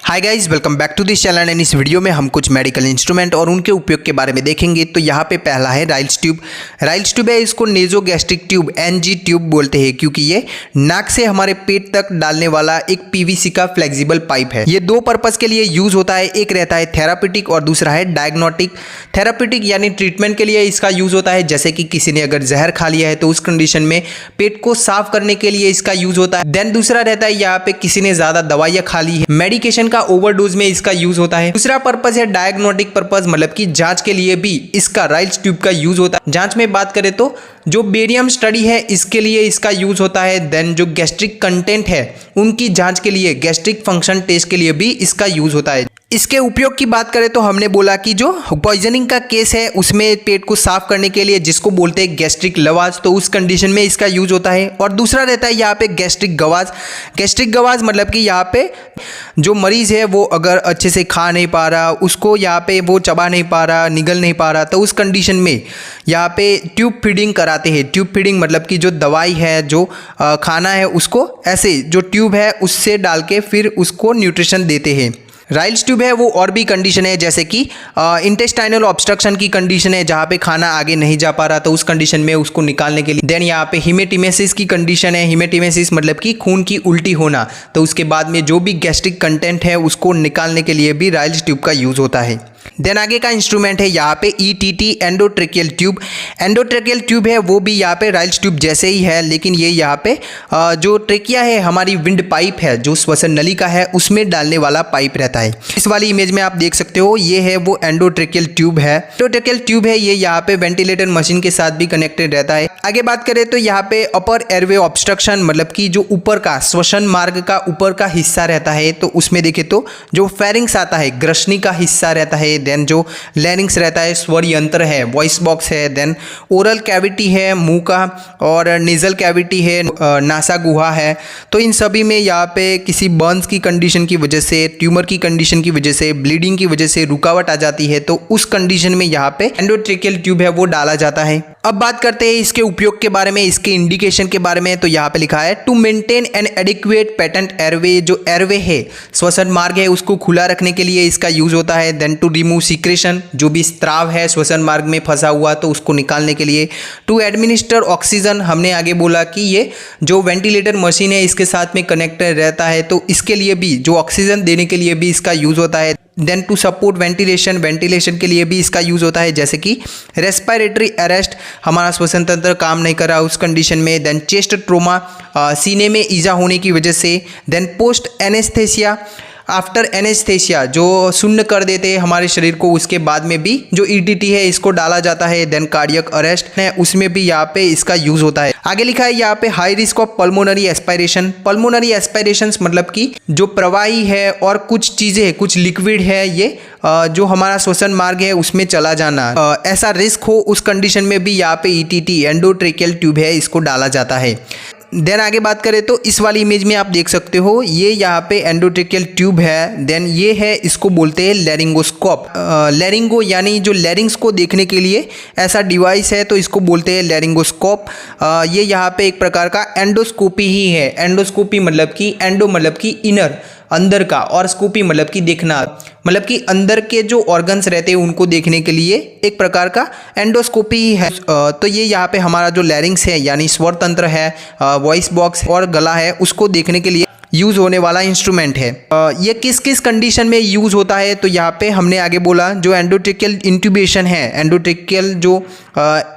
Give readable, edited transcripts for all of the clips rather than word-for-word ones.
Hi guys, welcome back to this channel. And इस video में हम कुछ मेडिकल इंस्ट्रूमेंट और उनके उपयोग के बारे में देखेंगे। तो यहाँ पे पहला है राइल्स ट्यूब। राइल्स ट्यूब है, इसको नेजोगैस्ट्रिक ट्यूब एनजी ट्यूब बोलते हैं क्योंकि ये नाक से हमारे पेट तक डालने वाला एक पीवीसी का फ्लेक्सिबल पाइप है। ये दो पर्पज़ के लिए यूज होता है, एक रहता है थेरापेटिक और दूसरा है डायग्नोस्टिक। थेरापेटिक यानी ट्रीटमेंट के लिए इसका यूज होता है, जैसे कि किसी ने अगर जहर खा लिया है तो उस कंडीशन में पेट को साफ करने के लिए इसका यूज होता है। देन दूसरा रहता है यहाँ पे किसी ने ज्यादा दवाइयाँ खा ली है, मेडिकेशन का ओवरडोज में इसका यूज होता है। दूसरा पर्पस है डायग्नोस्टिक पर्पस, मतलब कि जांच के लिए भी इसका राइल्स ट्यूब का यूज होता है। जांच में बात करें तो जो बेरियम स्टडी है इसके लिए इसका यूज होता है। देन जो गैस्ट्रिक कंटेंट है उनकी जांच के लिए, गैस्ट्रिक फंक्शन टेस्ट के लिए भी इसका यूज होता है। इसके उपयोग की बात करें तो हमने बोला कि जो पॉइजनिंग का केस है उसमें पेट को साफ करने के लिए, जिसको बोलते हैं गैस्ट्रिक लवाज, तो उस कंडीशन में इसका यूज होता है। और दूसरा रहता है यहाँ पे गैस्ट्रिक गवाज। गैस्ट्रिक गवाज मतलब कि यहाँ पे जो मरीज है वो अगर अच्छे से खा नहीं पा रहा, उसको यहाँ पे वो चबा नहीं पा रहा, निगल नहीं पा रहा, तो उस कंडीशन में यहाँ पे ट्यूब फीडिंग कराते हैं। ट्यूब फीडिंग मतलब कि जो दवाई है, जो खाना है, उसको ऐसे जो ट्यूब है उससे डाल के फिर उसको न्यूट्रिशन देते हैं। राइल्स ट्यूब है वो और भी कंडीशन है, जैसे कि इंटेस्टाइनल ऑब्स्ट्रक्शन की कंडीशन है, जहाँ पे खाना आगे नहीं जा पा रहा, तो उस कंडीशन में उसको निकालने के लिए। देन यहाँ पे हिमेटिमेसिस की कंडीशन है। हिमेटिमेसिस मतलब कि खून की उल्टी होना, तो उसके बाद में जो भी गैस्ट्रिक कंटेंट है उसको निकालने के लिए भी राइल्स ट्यूब का यूज होता है। देन आगे का इंस्ट्रूमेंट है यहाँ पे ETT endotracheal tube. Endotracheal tube है वो भी यहाँ पे राइल्स ट्यूब जैसे ही है, लेकिन ये यहाँ पे जो ट्रेकिया है, हमारी विंड पाइप है, जो श्वसन नलिका है, उसमें डालने वाला पाइप रहता है। इस वाली इमेज में आप देख सकते हो, ये है वो एंडोट्रेकियल ट्यूब है। एंडोट्रेकियल ट्यूब है ये यहाँ पे वेंटिलेटर मशीन के साथ भी कनेक्टेड रहता है। आगे बात करें तो यहाँ पे अपर एयरवे ऑब्स्ट्रक्शन, मतलब कि जो ऊपर का श्वसन मार्ग का ऊपर का हिस्सा रहता है, तो उसमें देखे तो जो फेरिंग्स आता है, ग्रसनी का हिस्सा रहता है। देन जो लैरिंग्स रहता है, स्वर यंत्र है, वॉइस बॉक्स है। देन ओरल कैविटी है, मुंह का, और नेजल कैविटी है, नासा गुहा है। तो इन सभी में यहाँ पे किसी बर्न्स की कंडीशन की वजह से, ट्यूमर की कंडीशन की वजह से, ब्लीडिंग की वजह से रुकावट आ जाती है, तो उस कंडीशन में यहाँ पे एंडोट्रेकियल ट्यूब है वो डाला जाता है। अब बात करते हैं इसके उपयोग के बारे में, इसके इंडिकेशन के बारे में। तो यहाँ पे लिखा है to maintain an adequate patent airway. जो एयरवे है, श्वसन मार्ग है, उसको खुला रखने के लिए इसका यूज होता है। देन टू रिमूव सीक्रेशन, जो भी स्त्राव है श्वसन मार्ग में फंसा हुआ, तो उसको निकालने के लिए। टू एडमिनिस्टर ऑक्सीजन, हमने आगे बोला कि ये जो वेंटिलेटर मशीन है इसके साथ में कनेक्टेड रहता है, तो इसके लिए भी, जो ऑक्सीजन देने के लिए भी इसका यूज होता है। Then to support ventilation, ventilation के लिए भी इसका यूज होता है, जैसे कि रेस्पिरेटरी अरेस्ट, हमारा श्वसन तंत्र काम नहीं कर रहा उस कंडीशन में। देन चेस्ट ट्रोमा, सीने में ईजा होने की वजह से। Then post anaesthesia, after anaesthesia, जो शून्य कर देते हैं हमारे शरीर को, उसके बाद में भी जो ईटीटी है इसको डाला जाता है। देन कार्डियक अरेस्ट है, उसमें भी यहाँ पे इसका यूज होता है। आगे लिखा है यहाँ पे high risk of pulmonary aspiration. Pulmonary aspiration मतलब कि जो प्रवाही है और कुछ चीज़ें, कुछ लिक्विड है, ये जो हमारा श्वसन मार्ग है उसमें चला जाना, ऐसा रिस्क हो, उस कंडीशन में भी यहाँ पे ईटीटी एंडोट्रेकियल ट्यूब है इसको डाला जाता है। देन आगे बात करें तो इस वाली इमेज में आप देख सकते हो, ये यहाँ पे एंडोट्रेकियल ट्यूब है। देन ये है, इसको बोलते हैं लैरिंगोस्कोप। लैरिंगो यानी जो लैरिंग्स को देखने के लिए ऐसा डिवाइस है, तो इसको बोलते हैं लैरिंगोस्कोप। ये यहाँ पे एक प्रकार का एंडोस्कोपी ही है। एंडोस्कोपी मतलब कि एंडो मतलब कि इनर, अंदर का, और स्कोपी मतलब कि देखना, मतलब कि अंदर के जो ऑर्गन्स रहते हैं उनको देखने के लिए एक प्रकार का एंडोस्कोपी ही है। तो ये यहाँ पे हमारा जो लैरिंग्स है यानी स्वर तंत्र है, वॉइस बॉक्स और गला है, उसको देखने के लिए यूज होने वाला इंस्ट्रूमेंट है। ये किस किस कंडीशन में यूज होता है, तो यहाँ पे हमने आगे बोला जो एंडोट्रेकियल इंट्यूबेशन है, एंडोट्रेकियल जो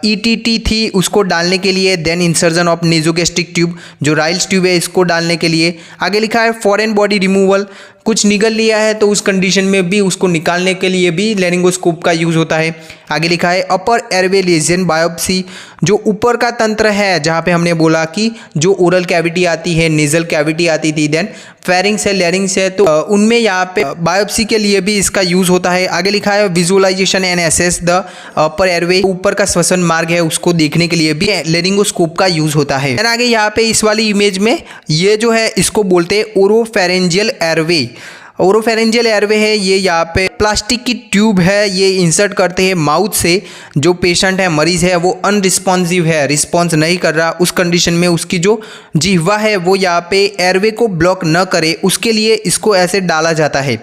ईटीटी थी उसको डालने के लिए। Then insertion of nasogastric tube, जो राइल्स ट्यूब है इसको डालने के लिए। आगे लिखा है फॉरेन बॉडी रिमूवल, कुछ निगल लिया है तो उस कंडीशन में भी उसको निकालने के लिए भी लैरिंगोस्कोप का यूज होता है। आगे लिखा है अपर एयरवे लीजन बायोप्सी, जो ऊपर का तंत्र है, जहाँ पे हमने बोला कि जो ओरल कैविटी आती है, नेजल कैविटी आती थी, देन फेरिंग्स है, लैरिंग्स है, तो उनमें यहाँ पे बायोप्सी के लिए भी इसका यूज होता है। आगे लिखा है visualisation and assess the upper airway, ऊपर का श्वसन मार्ग है उसको देखने के लिए भी लैरिंगोस्कोप का यूज होता है। आगे यहाँ पे इस वाली इमेज में ये जो है इसको बोलते हैं ओरोफेरेंजियल एयरवे। ओरोफेरेंजियल एयरवे है ये यहाँ पे प्लास्टिक की ट्यूब है, ये इंसर्ट करते हैं माउथ से। जो पेशेंट है, मरीज़ है, वो अनरिस्पॉन्सिव है, रिस्पॉन्स नहीं कर रहा, उस कंडीशन में उसकी जो जिह्वा है वो यहाँ पे एयरवे को ब्लॉक न करे, उसके लिए इसको ऐसे डाला जाता है।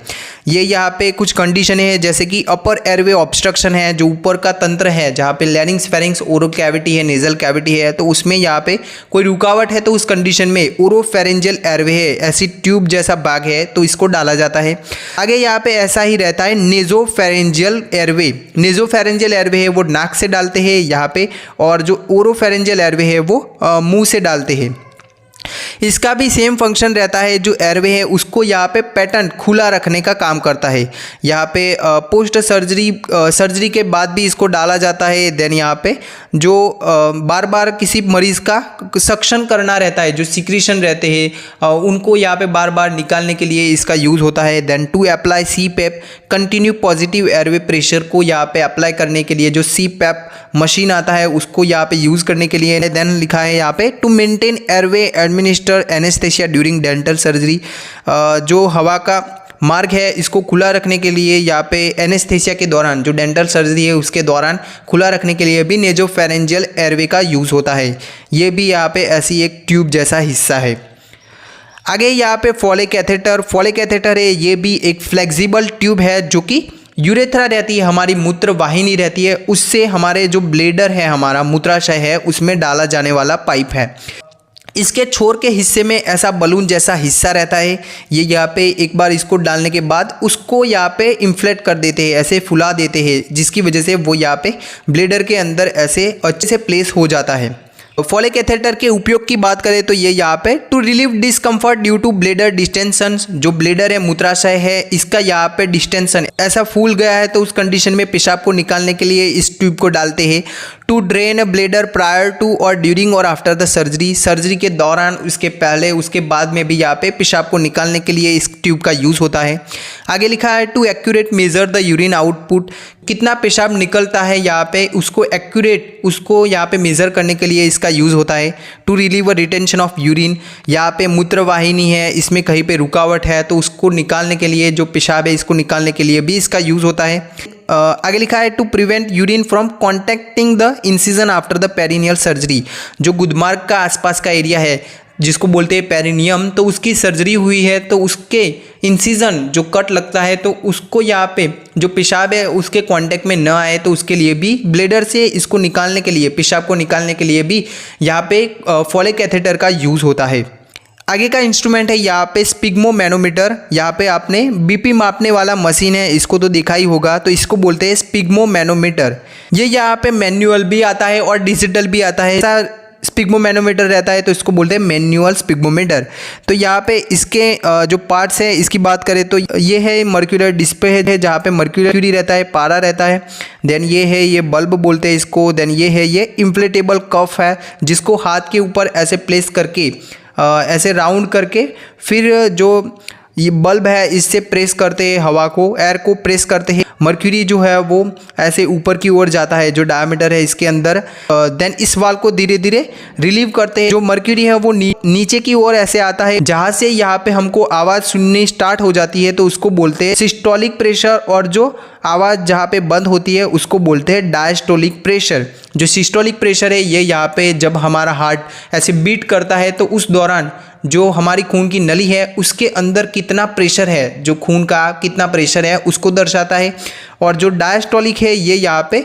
ये यहाँ पे कुछ कंडीशन है जैसे कि अपर एयरवे ऑब्स्ट्रक्शन है, जो ऊपर का तंत्र है जहाँ पे लैरिंग्स, फेरिंग्स, ओरो कैविटी है, नेजल कैविटी है, तो उसमें यहाँ पे कोई रुकावट है तो उस कंडीशन में ओरोफेरेंजियल एयरवे है, ऐसी ट्यूब जैसा भाग है तो इसको डाला जाता है। आगे यहाँ पे ऐसा ही रहता है नेजोफेरेंजियल एयरवे। नेजोफेरेंजियल एयरवे है वो नाक से डालते हैं यहाँ पे, और जो ओरोफेरेंजियल एयरवे है वो मुंह से डालते हैं। इसका भी सेम फंक्शन रहता है, जो एयरवे है उसको यहाँ पे पैटर्न खुला रखने का काम करता है। यहाँ पे पोस्ट सर्जरी के बाद भी इसको डाला जाता है। देन यहाँ पे जो बार बार किसी मरीज़ का सक्शन करना रहता है, जो सिक्रीशन रहते हैं उनको यहाँ पे बार बार निकालने के लिए इसका यूज़ होता है। Then to apply CPAP continuous positive airway pressure को यहाँ पे अप्लाई करने के लिए जो CPAP मशीन आता है उसको यहाँ पे यूज़ करने के लिए। देन लिखा है यहाँ पे to maintain airway administer anaesthesia during dental surgery. जो हवा का मार्ग है इसको खुला रखने के लिए यहाँ पे एनेस्थेसिया के दौरान, जो डेंटल सर्जरी है उसके दौरान खुला रखने के लिए भी नेजोफेरेंजियल एयरवे का यूज़ होता है। ये भी यहाँ पे ऐसी एक ट्यूब जैसा हिस्सा है। आगे यहाँ पे फॉले कैथेटर है, ये भी एक फ्लेक्सिबल ट्यूब है जो कि यूरेथ्रा रहती है, हमारी मूत्र वाहिनी रहती है, उससे हमारे जो ब्लेडर है, हमारा मूत्राशय है, उसमें डाला जाने वाला पाइप है। इसके छोर के हिस्से में ऐसा बलून जैसा हिस्सा रहता है। ये यहाँ पे एक बार इसको डालने के बाद उसको यहाँ पे इन्फ्लेट कर देते हैं, ऐसे फुला देते हैं, जिसकी वजह से वो यहाँ पे ब्लेडर के अंदर ऐसे अच्छे से प्लेस हो जाता है। फॉले कैथेटर के उपयोग की बात करें तो ये यहाँ पे to relieve discomfort due to bladder distension. जो ब्लेडर है, मूत्राशय है, इसका यहाँ पे डिस्टेंशन ऐसा फूल गया है तो उस कंडीशन में पेशाब को निकालने के लिए इस ट्यूब को डालते हैं। To drain bladder prior to और ड्यूरिंग और आफ्टर द सर्जरी के दौरान, उसके पहले, उसके बाद में भी यहाँ पे पेशाब को निकालने के लिए इस ट्यूब का यूज़ होता है। आगे लिखा है to accurate measure the urine output. कितना पेशाब निकलता है यहाँ पे उसको एक्यूरेट, उसको यहाँ पे मेज़र करने के लिए इसका यूज़ होता है। To relieve retention of urine, यहाँ पे मूत्रवाहिनी है, इसमें कहीं पे रुकावट है तो उसको निकालने के लिए, जो पेशाब है इसको निकालने के लिए भी इसका यूज़ होता है। आगे लिखा है to prevent urine from contacting the incision after the perineal surgery. जो गुदमार्ग का आसपास का एरिया है जिसको बोलते हैं पेरिनियम, तो उसकी सर्जरी हुई है तो उसके इंसिजन जो कट लगता है तो उसको यहाँ पे जो पेशाब है उसके कांटेक्ट में न आए, तो उसके लिए भी ब्लेडर से इसको निकालने के लिए, पेशाब को निकालने के लिए भी यहाँ पे फॉले कैथेटर का यूज़ होता है। आगे का इंस्ट्रूमेंट है यहाँ पे स्पिग्मोमैनोमीटर। यहाँ पे आपने बीपी मापने वाला मशीन है, इसको तो देखा ही होगा, तो इसको बोलते हैं स्पिग्मोमैनोमीटर। ये यहाँ पे मैनुअल भी आता है और डिजिटल भी आता है। ऐसा स्पिग्मोमैनोमीटर रहता है तो इसको बोलते हैं मैनुअल स्पिग्मोमीटर। तो यहाँ पे इसके जो पार्ट्स है इसकी बात करें तो ये है मर्क्यूलर डिस्प्ले है जहाँ पे मर्क्यूरी रहता है, पारा रहता है। देन ये है, ये बल्ब बोलते हैं इसको। देन ये है, ये इन्फ्लेटेबल कफ है जिसको हाथ के ऊपर ऐसे प्लेस करके ऐसे राउंड करके फिर जो ये बल्ब है इससे प्रेस करते हैं, हवा को, एयर को प्रेस करते हैं। मर्क्यूरी जो है वो ऐसे ऊपर की ओर जाता है, जो डायमीटर है इसके अंदर। देन इस वाल को धीरे धीरे रिलीव करते हैं। जो मर्क्यूरी है वो नीचे की ओर ऐसे आता है, जहाँ से यहाँ पे हमको आवाज़ सुननी स्टार्ट हो जाती है तो उसको बोलते हैं सिस्टोलिक प्रेशर, और जो आवाज़ जहाँ पे बंद होती है उसको बोलते हैं डायस्टोलिक प्रेशर। जो सिस्टोलिक प्रेशर है ये यहाँ पे जब हमारा हार्ट ऐसे बीट करता है तो उस दौरान जो हमारी खून की नली है उसके अंदर कितना प्रेशर है, जो खून का कितना प्रेशर है उसको दर्शाता है। और जो डायस्टोलिक है ये यहाँ पे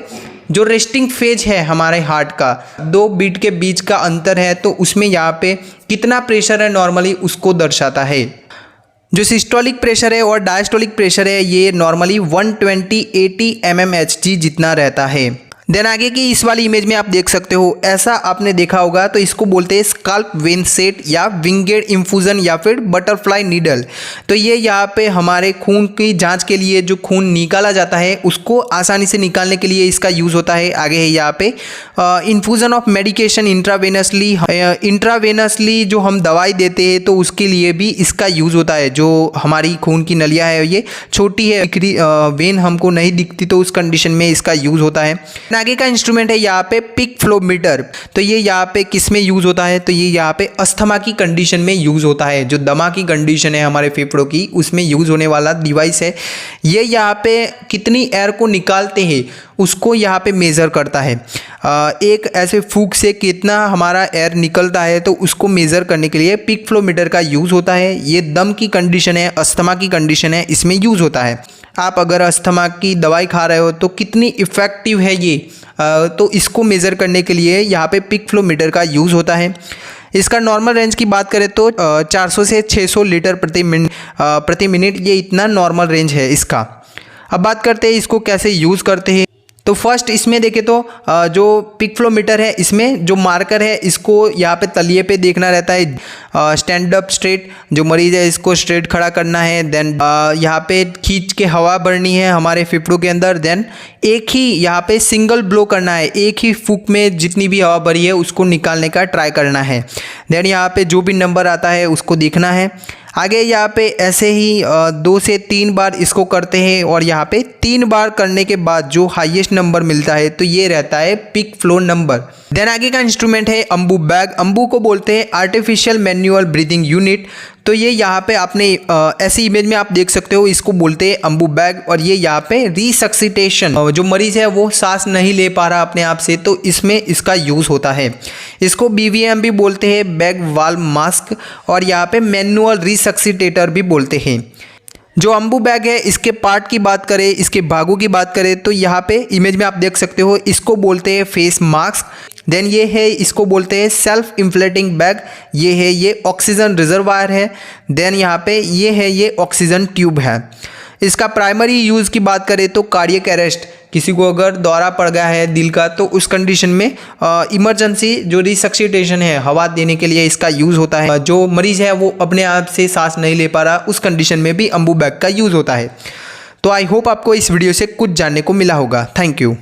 जो रेस्टिंग फेज है हमारे हार्ट का, दो बीट के बीच का अंतर है तो उसमें यहाँ पे कितना प्रेशर है नॉर्मली उसको दर्शाता है। जो सिस्टोलिक प्रेशर है और डायस्टोलिक प्रेशर है ये नॉर्मली 120-80 mmHg जितना रहता है। देन आगे की इस वाली इमेज में आप देख सकते हो, ऐसा आपने देखा होगा तो इसको बोलते हैं स्काल्प वेन सेट या विंगेड इन्फ्यूजन या फिर बटरफ्लाई नीडल। तो ये यहाँ पे हमारे खून की जांच के लिए जो खून निकाला जाता है उसको आसानी से निकालने के लिए इसका यूज़ होता है। आगे है यहाँ पे इन्फ्यूजन ऑफ मेडिकेशन इंट्रावेनसली जो हम दवाई देते हैं तो उसके लिए भी इसका यूज़ होता है। जो हमारी खून की नलियाँ है ये छोटी है, वेन हमको नहीं दिखती तो उस कंडीशन में इसका यूज़ होता है। आगे का इंस्ट्रूमेंट है यहाँ पे पिक फ्लो मीटर। तो ये यहाँ पे किस में यूज़ होता है, तो ये यहाँ पे अस्थमा की कंडीशन में यूज़ होता है। जो दमा की कंडीशन है हमारे फेफड़ों की, उसमें यूज़ होने वाला डिवाइस है। ये यहाँ पे कितनी एयर को निकालते हैं उसको यहाँ पे मेज़र करता है। एक ऐसे फूक से कितना हमारा एयर निकलता है तो उसको मेज़र करने के लिए पिक फ्लो मीटर का यूज़ होता है। ये दम की कंडीशन है, अस्थमा की कंडीशन है, इसमें यूज़ होता है। आप अगर अस्थमा की दवाई खा रहे हो तो कितनी इफ़ेक्टिव है ये, तो इसको मेज़र करने के लिए यहाँ पे पिक फ्लो मीटर का यूज़ होता है। इसका नॉर्मल रेंज की बात करें तो 400 से 600 लीटर प्रति मिनट, ये इतना नॉर्मल रेंज है इसका। अब बात करते हैं इसको कैसे यूज़ करते हैं। तो फर्स्ट इसमें देखें तो जो पिक फ्लो मीटर है इसमें जो मार्कर है इसको यहाँ पे तलिए पे देखना रहता है। स्टैंड अप स्ट्रेट, जो मरीज़ है इसको स्ट्रेट खड़ा करना है। देन यहाँ पे खींच के हवा भरनी है हमारे फेफड़ों के अंदर। देन एक ही यहाँ पे सिंगल ब्लो करना है, एक ही फूक में जितनी भी हवा भरी है उसको निकालने का ट्राई करना है। देन यहाँ पे जो भी नंबर आता है उसको देखना है। आगे यहाँ पे ऐसे ही 2 से 3 बार इसको करते हैं और यहाँ पे 3 बार करने के बाद जो हाईएस्ट नंबर मिलता है तो ये रहता है पिक फ्लो नंबर। देन आगे का इंस्ट्रूमेंट है अम्बू बैग। अम्बू को बोलते हैं आर्टिफिशियल मैनुअल ब्रीदिंग यूनिट। तो ये यहाँ पे आपने ऐसी इमेज में आप देख सकते हो, इसको बोलते हैं अम्बू बैग। और ये यहाँ पे रिसक्सिटेशन, जो मरीज है वो सांस नहीं ले पा रहा अपने आप से, तो इसमें इसका यूज़ होता है। इसको BVM भी बोलते हैं, बैग वाल्व मास्क, और यहाँ पे मैनुअल रिसक्सिटेटर भी बोलते हैं। जो अम्बू बैग है इसके पार्ट की बात करें, इसके भागों की बात करें तो यहाँ पे इमेज में आप देख सकते हो, इसको बोलते हैं फेस मास्क। देन ये है, इसको बोलते हैं सेल्फ इन्फ्लेटिंग बैग। ये है, ये ऑक्सीजन रिजर्वायर है। देन यहाँ पे ये है, ये ऑक्सीजन ट्यूब है। इसका प्राइमरी यूज़ की बात करें तो कार्डियक अरेस्ट, किसी को अगर दौरा पड़ गया है दिल का तो उस कंडीशन में इमरजेंसी जो रिसक्सिटेशन है हवा देने के लिए इसका यूज़ होता है। जो मरीज़ है वो अपने आप से सांस नहीं ले पा रहा, उस कंडीशन में भी अम्बू बैग का यूज़ होता है। तो आई होप आपको इस वीडियो से कुछ जानने को मिला होगा। Thank you.